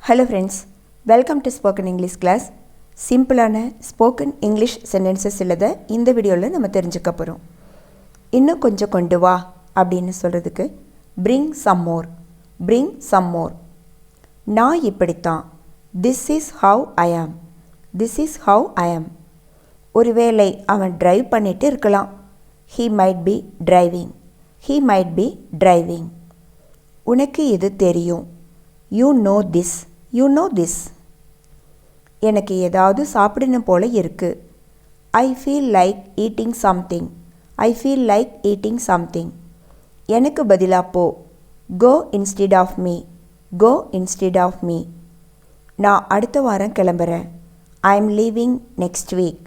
Hello friends, welcome to Spoken English class. சிம்பிளான spoken English sentences இல்லத இந்த வீடியோவில் நம்ம தெரிஞ்சுக்க போகிறோம். இன்னும் கொஞ்சம் கொண்டு வா அப்படின்னு சொல்கிறதுக்கு bring some more, bring some more. நான் இப்படித்தான், this is how I am, this is how I am. ஒருவேளை அவன் டிரைவ் பண்ணிட்டு இருக்கலாம், he might be driving, he might be driving. உனக்கு இது தெரியும், you know this, you know this. எனக்கு ஏதாவது சாப்பிடணும் போல இருக்கு, I feel like eating something, I feel like eating something. எனக்கு பதிலா போ, go instead of me, go instead of me. நான் அடுத்த வாரம் கிளம்புறேன், I am leaving next week,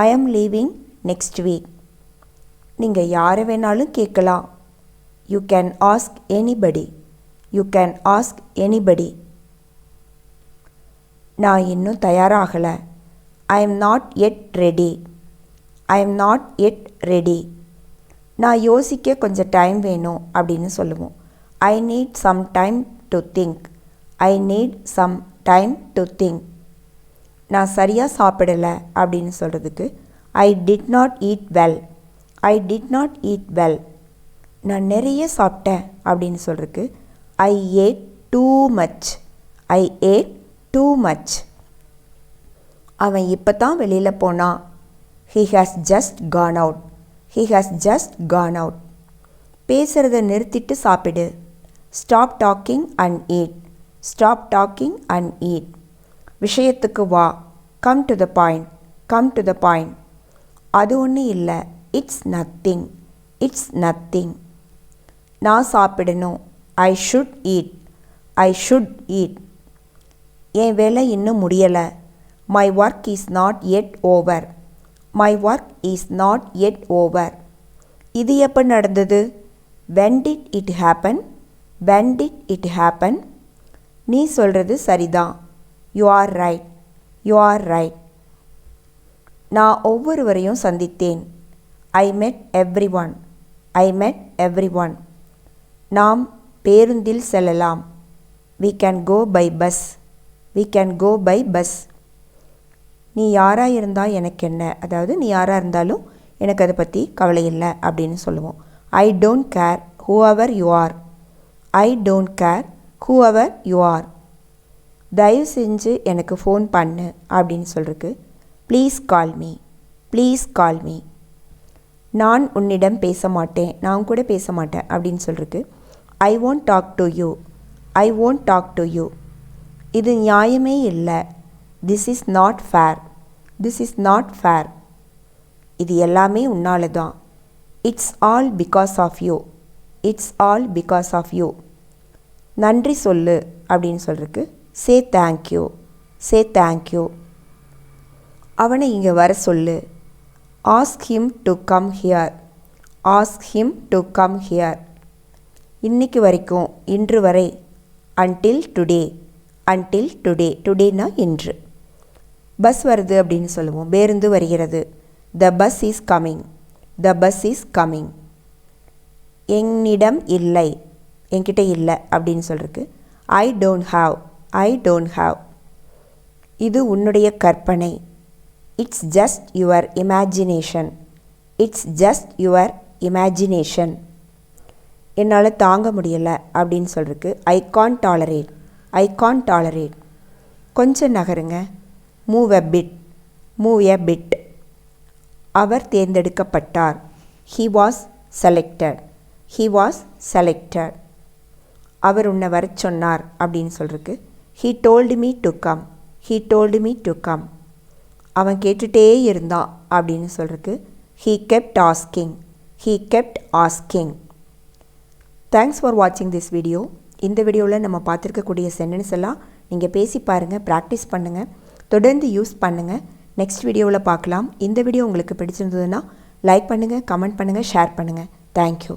I am leaving next week. நீங்கள் யாரை வேணாலும் கேட்கலாம், you can ask anybody, you can ask anybody. நான் இன்னும் தயாராகலை, I am not yet ready, I am not yet ready. நான் யோசிக்க கொஞ்சம் டைம் வேணும் அப்படின்னு சொல்லுவோம், I need some time to think, I need some time to think. நான் சரியாக சாப்பிடலை அப்படின்னு சொல்கிறதுக்கு I did not eat well, I did not eat well. நான் நிறைய சாப்பிட்டேன் அப்படின்னு சொல்கிறதுக்கு I ate too much, I ate too much. அவன் இப்போ தான் வெளியில் போனான், he has just gone out, he has just gone out. பேசுகிறத நிறுத்திட்டு சாப்பிடு, stop talking and eat, stop talking and eat. விஷயத்துக்கு வா, come to the point, come to the point. அது ஒன்றும் இல்லை, it's nothing, it's nothing. நான் சாப்பிடணும், I should eat, I should eat. என் வேலை இன்னும் முடியலை, my work is not yet over, my work is not yet over. இது எப்போ நடந்தது, when did it happen, when did it happen. நீ சொல்கிறது சரிதான், you are right, you are right. நான் ஒவ்வொருவரையும் சந்தித்தேன், I met everyone, I met everyone. நாம் பேருந்தில் செல்லலாம், we can go by bus, we can go by bus. நீ யாராக இருந்தால் எனக்கு என்ன, அதாவது நீ யாராக இருந்தாலும் எனக்கு அதை பற்றி கவலை இல்லை அப்படின்னு சொல்லுவோம், I don't care whoever you are, I don't care whoever you are. தயவு செஞ்சு எனக்கு ஃபோன் பண்ணு அப்படின்னு சொல்கிறதுக்கு please call me, please call me. நான் உன்னிடம் பேச மாட்டேன், நான் கூட பேச மாட்டேன் அப்படின்னு சொல்கிறதுக்கு I won't talk to you, I won't talk to you. இது நியாயமே இல்லை, this is not fair, this is not fair. இது எல்லாமே உன்னால தான், it's all because of you, it's all because of you. நன்றி சொல்லு அப்படின்னு சொல்கிறதுக்கு say thank you, say thank you. அவனை இங்கே வர சொல்லு, ask him to come here, ask him to come here. இன்னைக்கு வரைக்கும், இன்று வரை, until today, until today, todayனா இன்று. பஸ் வருது அப்படின்னு சொல்லுவோம், பேருந்து வருகிறது, the bus is coming, the bus is coming. என்னிடம் இல்லை, என்கிட்ட இல்லை அப்படின்னு சொல்கிறதுக்கு I don't have, I don't have. இது உன்னுடைய கற்பனை, it's just your imagination, it's just your imagination. என்னால் தாங்க முடியலை அப்படின்னு சொல்கிறதுக்கு I can't tolerate, I can't tolerate. கொஞ்சம் நகருங்க, move a bit, move a bit. அவர் தேர்ந்தெடுக்கப்பட்டார், he was selected, he was selected. அவர் உன்னை வர சொன்னார் அப்படின்னு சொல்கிறதுக்கு he told me to come, he told me to come. அவன் கேட்டுகிட்டே இருந்தான் அப்படின்னு சொல்கிறதுக்கு he kept asking, he kept asking. Thanks for வாட்சிங் திஸ் வீடியோ. இந்த வீடியோவில் நம்ம பார்த்துருக்கக்கூடிய சென்டென்ஸ் எல்லாம் நீங்கள் பேசி பாருங்கள், ப்ராக்டிஸ் பண்ணுங்கள், தொடர்ந்து யூஸ் பண்ணுங்கள். நெக்ஸ்ட் வீடியோவில் பார்க்கலாம். இந்த வீடியோ உங்களுக்கு பிடிச்சிருந்ததுன்னா லைக் பண்ணுங்கள், கமெண்ட் பண்ணுங்கள், ஷேர் பண்ணுங்கள். தேங்க்யூ.